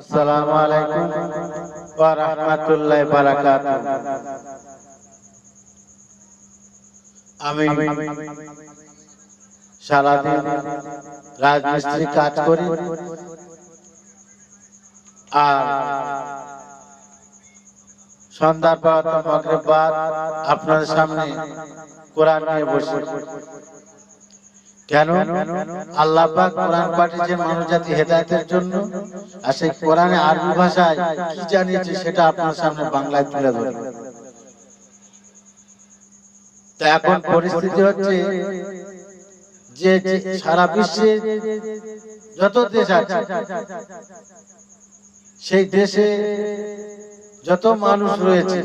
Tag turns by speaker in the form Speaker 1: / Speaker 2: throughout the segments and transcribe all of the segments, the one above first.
Speaker 1: আসসালামু আলাইকুম ওয়া রাহমাতুল্লাহি ওয়া বারাকাতুহু। আমি সারাদিন রাজমিস্ত্রি কাজ করি আর সন্ধ্যার পর মাগরিব বাদ আপনাদের সামনে কোরআন নিয়ে বসি। কেন? আল্লাহ পাক কোরআন পাঠিয়েছেন মানব জাতি হেদায়েতের জন্য, আর সেই কোরআনে আরবি ভাষায় কি জানিয়েছে সেটা আপনার সামনে বাংলায় তুলে ধরি। তা এখন পরিস্থিতি হচ্ছে যে সারা বিশ্বে যত দেশ আছে সেই দেশে যত মানুষ রয়েছে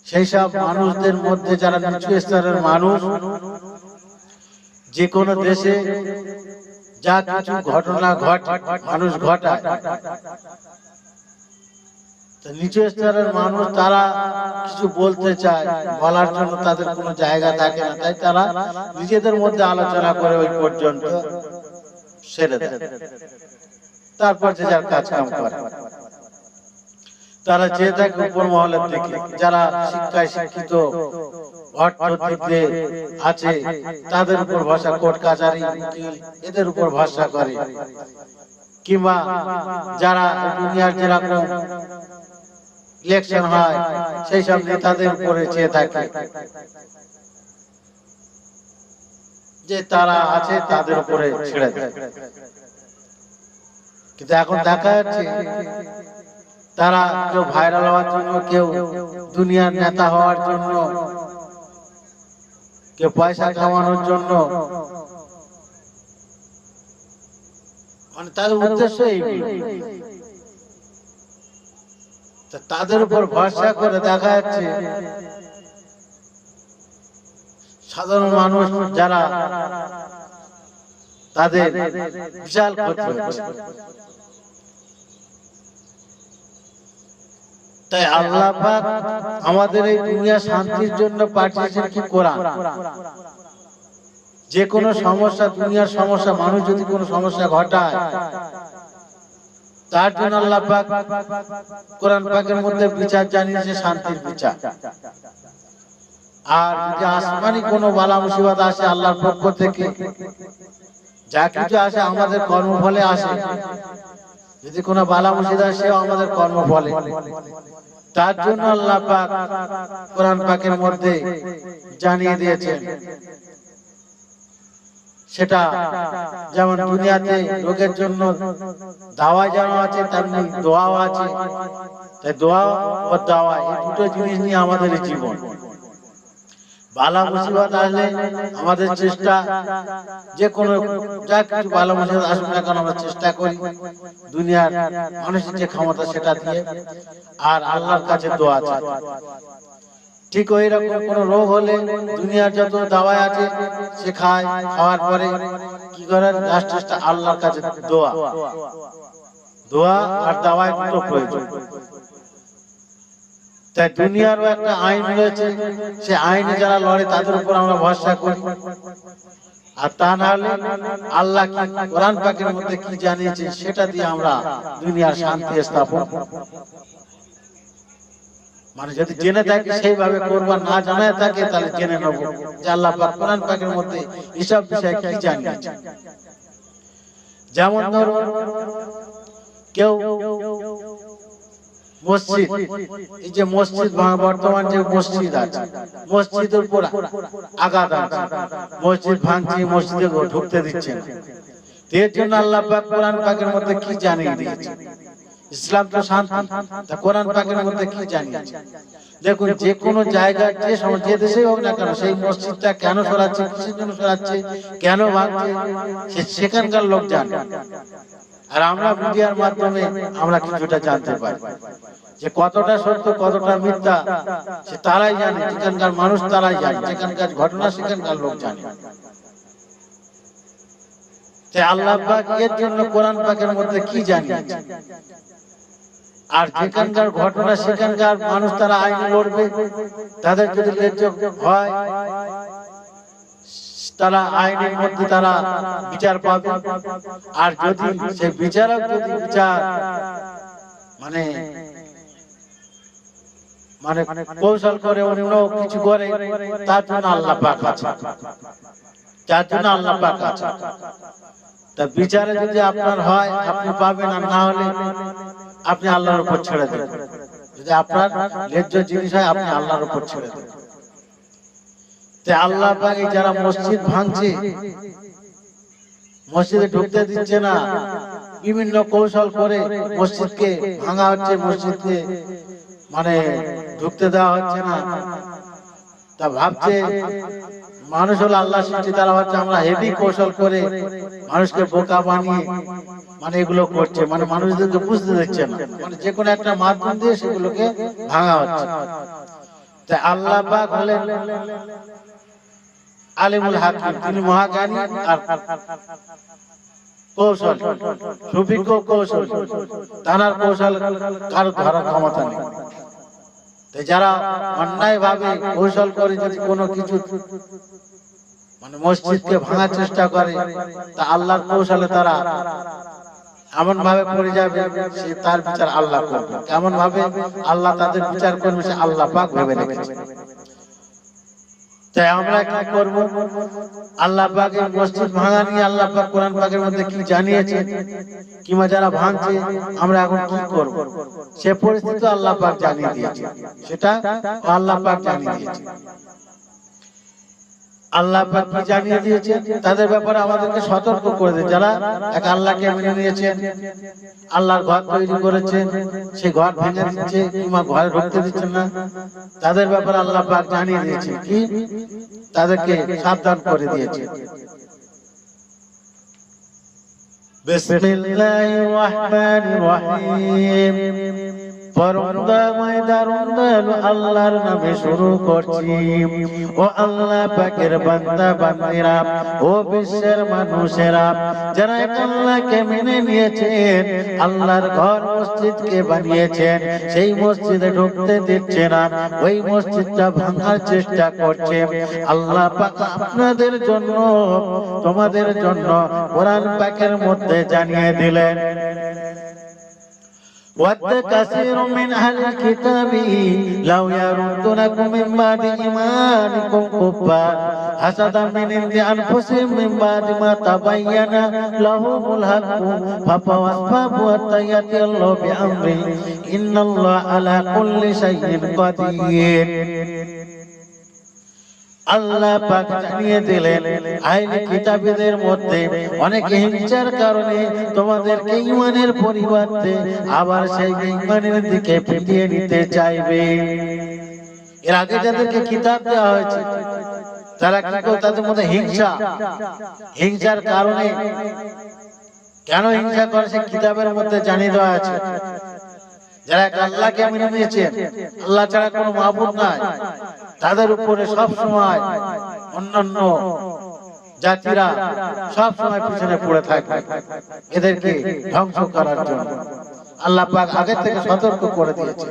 Speaker 1: সেই সব মানুষদের মধ্যে যারা নিচু স্তরের মানুষ, যে কোনো দেশে যা কিছু ঘটনা মানুষ ঘটায়, নিচু স্তরের মানুষ তারা কিছু বলতে চায়, বলার জন্য তাদের কোনো জায়গা থাকে না, তাই তারা নিজেদের মধ্যে আলোচনা করে ওই পর্যন্ত সেরে দেয়। তারপর যে যার কাজ কাম করে, তারা যে থাকে উপর মহলের দিকে, যারা শিক্ষায় শিক্ষিত অর্থনীতিতে আছে তাদের উপর ভরসা, কোর্ট কাছারি এদের উপর ভরসা করে, কিংবা যারা দুনিয়ার যেরকম ইলেকশন হয় সেই সব নেতাদের উপরে চেয়ে থাকে, যে তারা আছে তাদের উপরে ছেড়ে দেয়। কিন্তু এখন দেখা যাচ্ছে তারা কেউ ভাইরাল হওয়ার জন্য, কেউ দুনিয়ার নেতা হওয়ার জন্য, কেউ পয়সা কামানোর জন্য, মানে তাদের উদ্দেশ্য তাদের উপর ভরসা করে দেখা যাচ্ছে সাধারণ মানুষ যারা, তাদের বিশাল ক্ষতি হচ্ছে। তাই আল্লাহ পাক আমাদের এই দুনিয়া শান্তির জন্য পাঠিয়েছেন কি কোরআন। যে কোনো সমস্যা, দুনিয়ার সমস্যা, মানুষ যদি কোনো সমস্যা ঘটায় তার জন্য আল্লাহ পাক কোরআন পাকের মধ্যে বিচার জানিয়েছে, শান্তির বিচার। আর যদি আসমানি কোনো বালা মুসিবত আসে আল্লাহর পক্ষ থেকে, যা কিছু আসে আমাদের কর্মফলে আসে, যদি কোনো বালা মুসিবত আসে আমাদের কর্মফলে, তার জন্য আল্লাহ পাক কোরআন পাকের মধ্যে জানিয়ে দিয়েছেন। সেটা যেমন দুনিয়াতে লোকের জন্য দাওয়া যেমন আছে তেমনি দোয়াও আছে। তাই দোয়া ও দাওয়া এই দুটো জিনিস নিয়ে আমাদের জীবন। বালা মুসিবত আসলে আমাদের চেষ্টা, যে কোনো যা কিছু বালা মুসিবত আসুক না কেন আমরা চেষ্টা করি দুনিয়ার মানুষের যে ক্ষমতা সেটা দিয়ে, আর আল্লাহর কাছে দোয়া চাই। ঠিক ওই রকম কোন রোগ হলে দুনিয়ার যত দাওয়াই আছে সে খায়, খাওয়ার পরে কি করে লাস্ট আল্লাহর কাছে দোয়া। দোয়া আর দাওয়াই দুটো প্রয়োজন। তাই দুনিয়ারও একটা আইন রয়েছে, সে আইনে যারা লড়ে তাদের উপর আমরা ভরসা করি। আর তা না হলে আল্লাহ কি কোরআন পাকের মধ্যে কি জানিয়েছে সেটা দিয়ে আমরা দুনিয়ার শান্তি স্থাপন। মানে যদি জেনে থাকে সেইভাবে করব, না জানায় থাকে তাহলে জেনে নেব যে আল্লাহ পাক কোরআন পাকের মধ্যে এসব বিষয় কি জানিয়েছে। যেমন ধরো কেউ মসজিদ, এই যে মসজিদ বর্তমান যে মসজিদ আছে, মসজিদের উপর আঘাত আছে, মসজিদ ভাঙছে, মসজিদে ঢুকতে দিচ্ছে না। এর জন্য আল্লাহ পাক কোরআন পাকের মধ্যে কি জানিয়ে দিয়েছে। ইসলাম তো শান্তি, তা কোরআন পাকের মধ্যে কি জানিয়েছে দেখুন। যে কোনো জায়গায় যে দেশেই হোক না কেন, সেই মসজিদটা কেন সরাচ্ছে, কিসের জন্য সরাচ্ছে, কেন ভাঙছে, সেখানকার লোক জানে। আর আমরা মিডিয়ার মাধ্যমে আমরা কিছুটা জানতে পারি, যে কতটা সত্য কতটা মিথ্যা সে তারাই জানে, যেখানকার মানুষ তারাই জানে, যেখানকার ঘটনা সেখানকার লোক জানে। তাই আল্লাহ পাক এর জন্য কোরআন পাকের মধ্যে কি জানিয়েছে। আর যেখানকার ঘটনা সেখানকার মানুষ তারা আইনে লড়বে, তাদের যদি ন্যায্য হয় তারা আইনের মধ্যে তারা বিচার পাবে। আর যদি সেই বিচারক যদি বিচার মানে মানে কৌশল করে অন্য কিছু করে, তার জন্য আল্লাহ পাক আছে, তার জন্য আল্লাহ পাক আছে। তা বিচারে যদি আপনার হয় আপনি পাবেন, আর না হলে আপনি আল্লাহর উপর ছেড়ে দেন। যদি আপনার ন্যায্য জিনিস হয় আপনি আল্লাহর উপর ছেড়ে দেন। তে আল্লাহ পাক এই যারা মসজিদ ভাঙছে, মসজিদে ঢুকতে দিচ্ছে না, বিভিন্ন কৌশল করে মসজিদকে ভাঙা হচ্ছে, মসজিদকে মানে ঢুকতে দেওয়া হচ্ছে না। তা ভাবছে মানুষ হলো আল্লাহ সৃষ্টি, তারা হচ্ছে আমরা হেভি কৌশল করে মানুষকে বোকা বানিয়ে মানে এগুলো করছে, মানে মানুষদেরকে বুঝতে দিচ্ছে না, মানে যে কোনো একটা মাধ্যম দিয়ে সেগুলোকে ভাঙা হচ্ছে। তাই আল্লাহ পাক হলেন আলিমুল হাকিম, তিনি মহাজ্ঞানী আর কৌশল, সুবিজ্ঞ কৌশল, তার কৌশল কারো ধরার ক্ষমতা নেই। যারা অন্যায় ভাবে কৌশল করে যদি কোনো কিছু মানে মসজিদকে ভাঙার চেষ্টা করে, তা আল্লাহর কৌশলে তারা এমন ভাবে পড়ে যাবে, সে তার বিচার আল্লাহ করবে। কেমন ভাবে আল্লাহ তাদের বিচার করবে সে আল্লাহ পাক ভেবে রেখেছে। তাই আমরা কি করব? আল্লাহ পাকের মসজিদ ভাঙা নিয়ে আল্লাহ পাক কোরআন পাকের মধ্যে কি জানিয়েছে, কিংবা যারা ভাঙছে আমরা এখন কি করব, সে পরিস্থিতি আল্লাহ পাক জানিয়ে দিয়েছে, সেটা আল্লাহ পাক জানিয়ে দিয়েছে। আল্লাহ পাক কি জানিয়ে দিয়েছে তাদের ব্যাপারে আমাদেরকে সতর্ক করে দেয়। যারা এক আল্লাহকে মেনে নিয়েছেন, আল্লাহর ঘর তৈরি করেছেন, সেই ঘর ভেঙে দিচ্ছে কিংবা ঘরে ঢুকতে দিচ্ছেন না, তাদের ব্যাপারে আল্লাহ পাক জানিয়ে দিয়েছে, কি তাদেরকে সাবধান করে দিয়েছে। বিসমিল্লাহির রহমানির রহিম। পরমদয়াময় দারুণ দয়ালু আল্লাহর নামে শুরু করছি। ও আল্লাহ পাকের বান্দা বান্দিরা, ও বিশ্বের মানুষেরা, যারা আল্লাহকে মেনে নিয়েছেন, আল্লাহর ঘর মসজিদকে বানিয়েছেন, সেই মসজিদে ঢুকতে দিচ্ছে না, ওই মসজিদটা ভাঙার চেষ্টা করছে, আল্লাহ পাক আপনাদের জন্য, তোমাদের জন্য কোরআন পাকের মধ্যে জানিয়ে দিলেন। ود كثير من أهل الكتاب لو يردونكم من بعد إيمانكم كفارا حسدا من عند أنفسهم من بعد ما تبين لهم الحق فاصبروا حتى يأتي الله بأمره إن الله على كل شيء قدير। আল্লাহ পাক জানিয়ে দিলেন আহলে কিতাবীদের মধ্যে অনেক হিংসার কারণে তোমাদেরকে ঈমানের পরিবর্তে আবার সেই ঈমানের দিকে ফিরিয়ে নিতে চাইবে। এর আগে যাদেরকে কিতাব দেওয়া হয়েছে তারা কি করে, তাদের মধ্যে হিংসার কারণে, কেন হিংসা করে সে কিতাবের মধ্যে জানিয়ে দেওয়া আছে। যারা আল্লাহকে মেনে নিয়েছেন, আল্লাহ ছাড়া কোনো মাবুদ নাই, তাদের উপরে সব সময় অন্যান্য জাতিরা সব সময় পিছনে পড়ে থাকবে এদেরকে ধ্বংস করার জন্য। আল্লাহ পাক আগে থেকে সতর্ক করে দিয়েছে।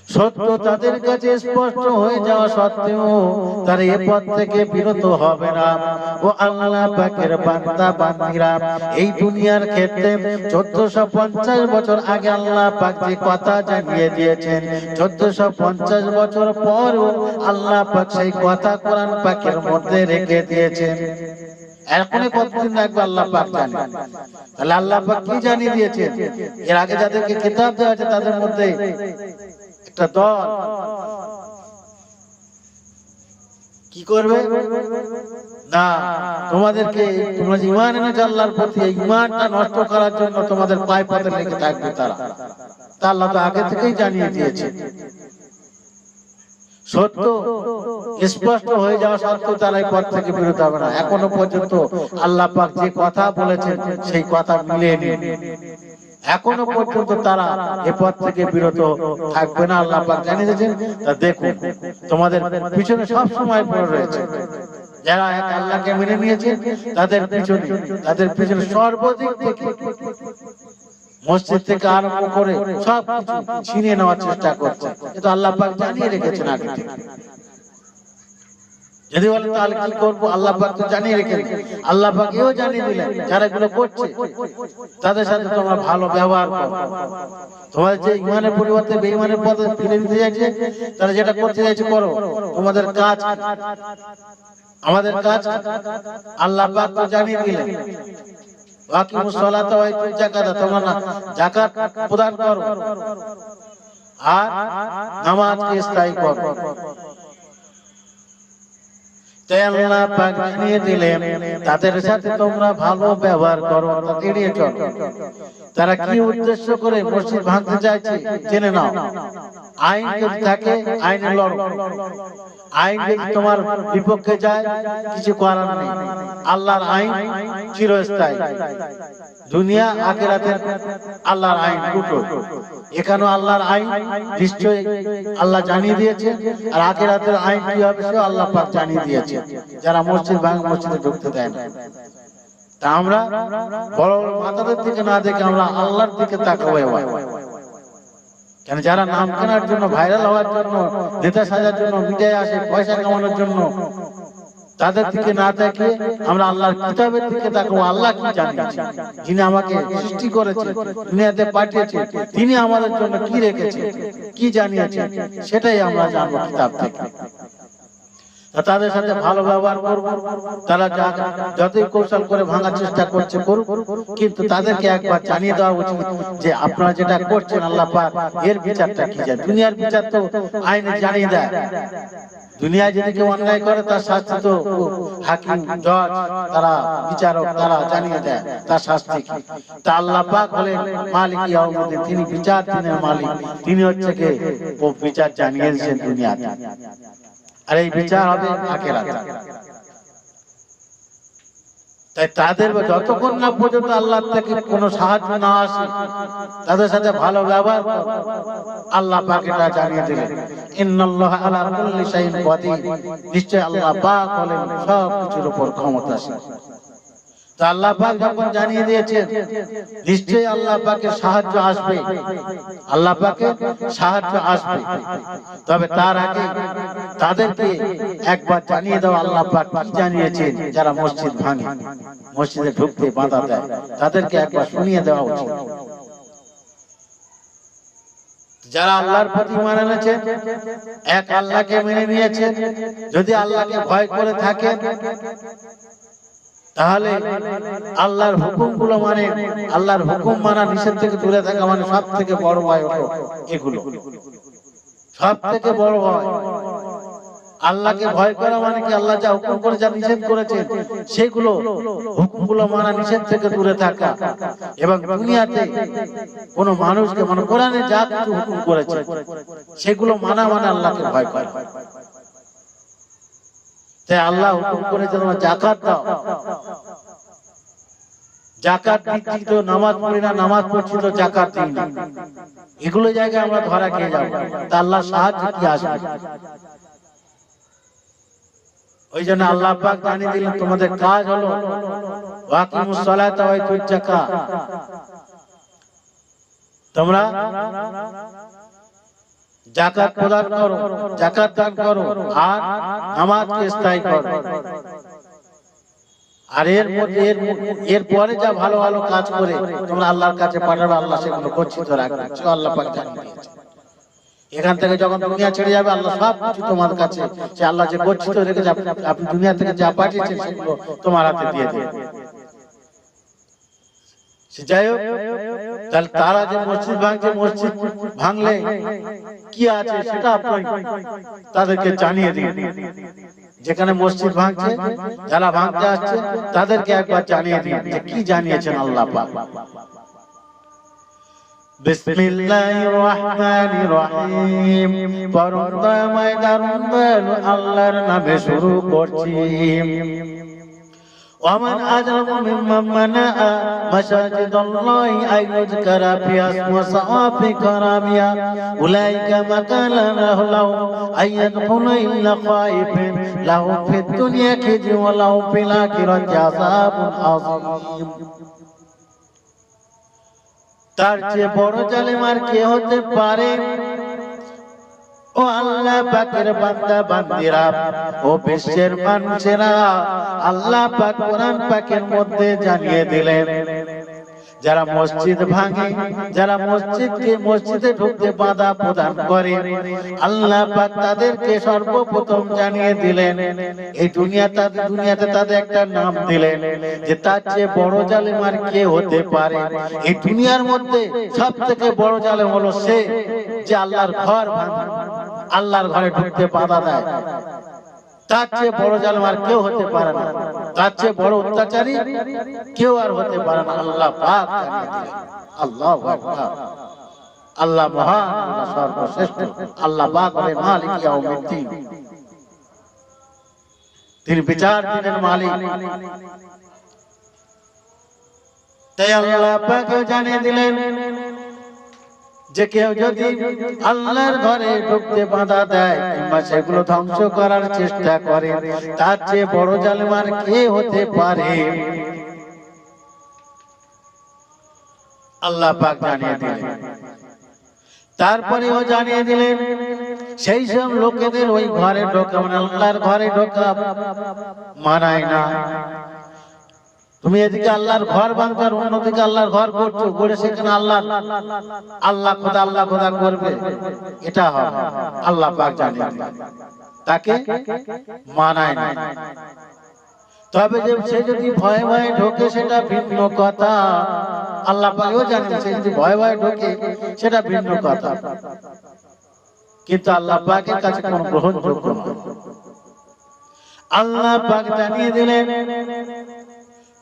Speaker 1: সত্য তাদের কাছে স্পষ্ট হয়ে যাওয়া সত্ত্বেও তারা এ পথ থেকে বিরত হবে না। ও আল্লাহ পাকের বান্দা বান্দীরা, এই দুনিয়ার ক্ষেত্রে 1450 বছর আগে আল্লাহ পাক যে কথা জানিয়ে দিয়েছেন, 1450 বছর পরও আল্লাহ পাক সেই কথা কোরআন পাকের মধ্যে রেখে দিয়েছেন। এখনই কতদিন লাগবে আল্লাহ পাক জানেন। তাহলে আল্লাহ পাক কি জানিয়ে দিয়েছেন? এর আগে যাদেরকে কিতাব দেওয়া আছে তাদের মধ্যে একটা দল কি করবে না, তোমাদেরকে, তোমরা ঈমান এনেছো আল্লাহর প্রতি, এই ঈমানটা নষ্ট করার জন্য তোমাদের পায়ে পাতে লেগে থাকবে তারা। তা আল্লাহ তো আগে থেকেই জানিয়ে দিয়েছে। সত্য স্পষ্ট হয়ে যাওয়া সত্ত্বেও তারা এই পথ থেকে বিরত হবে না। এখনো পর্যন্ত আল্লাহ পাক যে কথা বলেছেন সেই কথা মিলেনি, এখনো পর্যন্ত তারা এ পথ থেকে বিরত থাকবে না, আল্লাহ পাক জানিয়ে দিয়েছেন। তা দেখুন তোমাদের পিছনে সব সময় পড়ে রয়েছে, যারা এক আল্লাহকে মেনে নিয়েছে তাদের পিছনে সর্বদিক থেকে মসজিদ থেকে আরম্ভ করে সব কিছু ছিনিয়ে নেওয়ার চেষ্টা করছে। এটা আল্লাহ পাক জানিয়ে রেখেছেন আগে থেকে। যদি বলে তাহলে কি করবো, আল্লাহ পাক তো জানিয়ে রেখেছেন, আল্লাহ পাক এও জানিয়ে দিলেন যারা এগুলো করছে তাদের সাথে তোমরা ভালো ব্যবহার করো। তোমাদের যে ইমানের পরিবর্তে বেঈমানের পথে ফিরে দিতে যাচ্ছে, তারা যেটা করতে যাচ্ছে করো। তোমাদের কাজ, আমাদের কাজ আল্লাহ পাক তো জানিয়ে দিলেন। ওয়াকিমুস সালাতা ওয়া ইতুজ যাকাতা, তোমরা না যাকাত প্রদান করো আর নামাজকে স্থায়ী করো। আল্লাহ পাক জানিয়ে দিলেন তাদের সাথে তোমরা ভালো ব্যবহার করো, এড়িয়ে চলো। তারা কি উদ্দেশ্য করে মসজিদ ভাঙতে চাইছে জেনে নাও। আইন যদি থাকে আইনে লড়ো, আইন যদি তোমার বিপক্ষে যায় কিছু করার নেই। আল্লাহর আইন চিরস্থায়ী, দুনিয়া আখিরাতের আল্লাহর আইন দুটো। এখানে আল্লাহর আইন নিশ্চয়ই আল্লাহ জানিয়ে দিয়েছে, আর আখিরাতের আইন কি হবে সে আল্লাহ পাক জানিয়ে দিয়েছে। যারা মসজিদ ভাঙে মসজিদে ঢুকতে দেয় না, তা আমরা বড় বড় মাতাদের দিকে না দেখে আমরা আল্লাহর দিকে তাকাবো। কেন যারা নাম কেনার জন্য, ভাইরাল হওয়ার জন্য, নেতা সাজার জন্য, মিডিয়ায় আসে পয়সা কামানোর জন্য, তাদের দিকে না দেখে আমরা আল্লাহর কিতাবের দিকে তাকাবো। আল্লাহ কি জানিয়েছে, যিনি আমাকে সৃষ্টি করেছে, দুনিয়াতে পাঠিয়েছে, তিনি আমাদের জন্য কি রেখেছে, কি জানিয়েছে, সেটাই আমরা জানবো কিতাব থেকে। তাদের সাথে ভালো ব্যবহার করব। তারা যতই কৌশল করে ভাঙার চেষ্টা করছে করুক, কিন্তু তাদেরকে একবার জানিয়ে দেওয়া উচিত যে আপনারা যেটা করছেন আল্লাহ পাক এর বিচারটা কি যায়। দুনিয়ার বিচার তো আইনে জানিয়ে দেয়। দুনিয়ায় যদি কেউ অন্যায় করে তার শাস্তি তো হাকিম, জজ, তারা বিচারক, তারা জানিয়ে দেয় তার শাস্তি কি। তা আল্লাহ পাক হলেন মালিক ইয়াউমুদ্দিন, তিনি বিচার দিনের মালিক, তিনি হচ্ছে কে ও বিচার জানিয়ে দিয়েছেন দুনিয়াতে, আর এই বিচার হবে আখিরাতে। তাই তাদের যতক্ষণ না পর্যন্ত আল্লাহ থেকে কোনো সাহায্য না আসে তাদের সাথে ভালো ব্যবহার করো। আল্লাহ পাক এটা জানিয়ে দিলেন, ইন্নাল্লাহা আলা কুল্লি শাইইন কাদির, নিশ্চয় আল্লাহ পাক হলেন সব কিছুর উপর ক্ষমতাশীল। তো আল্লাহ পাক যখন জানিয়ে দিয়েছেন নিশ্চয়ই আল্লাহ পাকের সাহায্য আসবে, আল্লাহ পাকের সাহায্য আসবে। তবে তার আগে তাদেরকে একবার জানিয়ে দাও আল্লাহ পাক কি জানিয়েছেন। যারা মসজিদ ভাঙে, মসজিদে ঢুকতে বাধা দেয়, তাদেরকে একবার শুনিয়ে দেওয়া উচিত। যারা আল্লাহর প্রতি ঈমান এনেছেন, এক আল্লাহকে মেনে নিয়েছেন, যদি আল্লাহকে ভয় করে থাকে তাহলে আল্লাহর হুকুমগুলো মানে, আল্লাহর হুকুম মানা নিষেধ থেকে দূরে থাকা মানে সব থেকে বড় ভয় হলো এগুলো। সব থেকে বড় ভয় আল্লাহকে ভয় করা মানে কি, আল্লাহ যা হুকুম করে যা নিষেধ করেছে সেগুলো হুকুমগুলো মানা নিষেধ থেকে দূরে থাকা। এবং দুনিয়াতে কোনো মানুষকে মানে কোরআনে যা কিছু হুকুম করেছে সেগুলো মানা মানে আল্লাহকে ভয় করা। তাই আল্লাহ হুকুম করেছে তোমরা যাকাত দাও। যাকাত দিচ্ছি তো নামাজ পড়ি না, নামাজ পড়ছি তো যাকাত দিই না, এগুলো জায়গায় আমরা ধরা খেয়ে যাবো। তা আল্লাহ সাহায্য কি আসবে? ওই জন্য আল্লাহ পাক জানিয়ে দিলেন তোমাদের কাজ হলো ওয়াকিমুস সালাতা ওয়া ইতুজ যাকাত, তোমরা যাকাত প্রদান করো, যাকাত দান করো আর নামাজকে স্থায়ী করো। আর এর পরে যা ভালো ভালো কাজ করে তোমরা আল্লাহর কাছে পাঠাবে, আল্লাহ সেগুলো গচ্ছিত রাখবে। আল্লাহ পাক জানিয়ে দিয়েছে। এখান থেকে যখন দুনিয়া ছেড়ে যাবে আল্লাহ সব কিছু তোমার কাছে, সে আল্লাহ যে গচ্ছিত রেখেছে আপনি দুনিয়া থেকে যা পাঠিয়েছেন সেগুলো তোমার হাতে দিয়ে দেবে। যাই হোক, তাহলে তারা যে মসজিদ ভাঙছে, মসজিদ ভাঙলে কি আছে সেটা আপনি তাদেরকে জানিয়ে দিন। যেখানে মসজিদ ভাঙছে, যারা ভাঙতে আসছে তাদেরকে একবার জানিয়ে দিন যে কি জানিয়েছেন আল্লাহ পাক। বিসমিল্লাহির রহমানির রহিম। পরম দয়াময় দারুণ দয়ালু আল্লাহর নামে শুরু করছি। ومن أجرم ممن منع مساجد الله أن يذكر فيها اسمه صوافي كراميا أولئك مثل لهم أن يدخلوا إلا خائفين لهم في الدنيا خزي ولهم في الآخرة عذاب عظيم। তার চেয়ে বড় জালেম আর কে হতে পারে? ও আল্লাহ পাকের বান্দা বান্দিরা ও বিশ্বের মানুষেরা, আল্লাহ পাক কোরআন পাকের মধ্যে জানিয়ে দিলেন যারা মসজিদ ভাঙে, যারা মসজিদে ঢুকতে বাধা প্রদান করে, আল্লাহ পাক তাদেরকে সর্বপ্রথম জানিয়ে দিলেন, এই দুনিয়াতে তাদের একটা নাম দিলেন যে তার চেয়ে বড় জালেম আর কে হতে পারে। এই দুনিয়ার মধ্যে সব থেকে বড় জালেম হলো সে যে আল্লাহর ঘর ভাঙে, আল্লাহর ঘরে ঢুকতে বাধা দেয়। তার চেয়ে বড় জালেম আর কেউ হতে পারে না, তার চেয়ে বড় অত্যাচারী কেউ আর হতে পারে না। আল্লাহ পাক জানিয়ে দিলেন। আল্লাহু আকবার। আল্লাহ মহান, আল্লাহ সর্বশ্রেষ্ঠ, আল্লাহ পাক হলেন মালিক ইয়াউমিদ্দিন, তিনি বিচার দিনের মালিক। তাই আল্লাহ পাক জানিয়ে দিলেন যে কেউ যদি আল্লাহর ঘরে ঢুকতে বাধা দেয় কিংবা সেগুলো ধ্বংস করার চেষ্টা করে, তার চেয়ে বড় জালেম আর কে হতে পারে। আল্লাহ পাক জানিয়ে দিলেন। তারপরেও জানিয়ে দিলেন সেই সব লোকেদের ওই ঘরে ঢোকা, মানে আল্লাহর ঘরে ঢোকা মানায় না। তুমি এদিকে আল্লাহর ঘর ভাঙছো আর অন্যদিকে আল্লাহর ঘর করছো, করে সেখানে আল্লাহ খোদা করবে, এটা হবে আল্লাহ পাক জানেন, তাকে মানায় না। তবে যে সে যদি ভয়ে ভয়ে ঢোকে সেটা ভিন্ন কথা, আল্লাহ পাকও জানেন সে যদি ভয়ে ভয়ে ঢোকে সেটা ভিন্ন কথা, কিন্তু আল্লাহ পাকের কাছে কোনো গ্রহণযোগ্য নয়। আল্লাহ পাক জানিয়ে দিলেন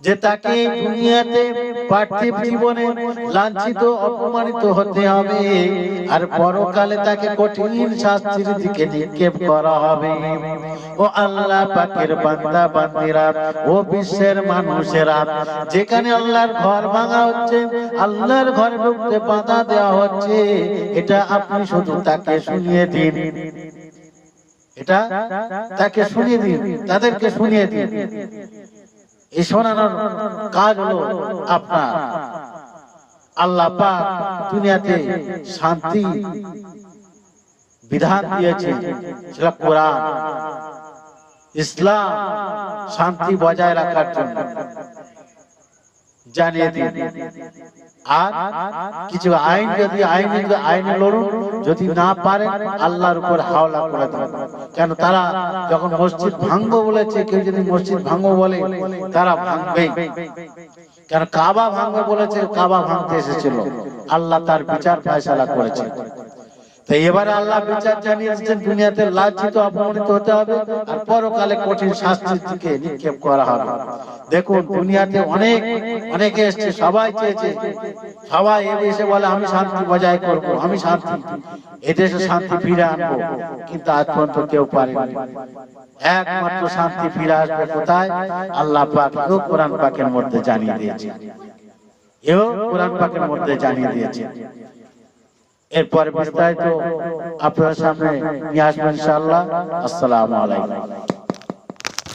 Speaker 1: যে তাকে দুনিয়াতে পার্থিব জীবনে লাঞ্ছিত অপমানিত হতে হবে, আর পরকালে তাকে কঠিন শাস্তির দিকে নিক্ষেপ করা হবে। ও আল্লাহ পাকের বান্দা বান্দিরা, ও বিশ্বের মানুষেরা, যেখানে আল্লাহর ঘর ভাঙা হচ্ছে, আল্লাহর ঘরে ঢুকতে বাধা দেওয়া হচ্ছে, এটা আপনি শুধু তাকে শুনিয়ে দিন, এটা তাকে শুনিয়ে দিন, তাদেরকে শুনিয়ে দিন। এই শোনানোর কাজ হলো আপনার। আল্লাহ পাক দুনিয়াতে শান্তি বিধান দিয়েছে, সেটা কোরআন ইসলাম, শান্তি বজায় রাখার জন্য জানিয়ে দিন। আর কিছু আইনে লড়ুন, যদি না পারেন আল্লাহর উপর হাওলা করে দেন। কেন তারা যখন মসজিদ ভাঙবো বলেছে, কেউ যদি মসজিদ ভাঙবো বলে তারা ভাঙবেই। কেন কাবা ভাঙবে বলেছে, কাবা ভাঙতে এসেছিল, আল্লাহ তার বিচার ফয়সালা করেছে। তো এবারে আল্লাহ বিচার জানিয়েছেন দুনিয়াতে লাঞ্ছিত অপমানিত হতে হবে, আর পরকালে কঠিন শাস্তির দিকে নিক্ষেপ করা হবে। দেখুন দুনিয়াতে অনেকে এসেছে, সবাই চেয়েছে, সবাই এসে বলে আমি শান্তি বজায় করবো, আমি শান্তি, এদেশে শান্তি ফিরে আনবো, কিন্তু আজ পর্যন্ত কেউ পারেনি। একমাত্র শান্তি ফিরে আসবে কোথায়? আল্লাহ পাক কোরআন পাকের মধ্যে জানিয়ে দিয়েছে, এও কোরআন পাকের মধ্যে জানিয়ে দিয়েছে। এরপরে বিস্তারিত আপনার সামনে নিয়ে আসবেন ইনশাআল্লাহ। আসসালামু আলাইকুম।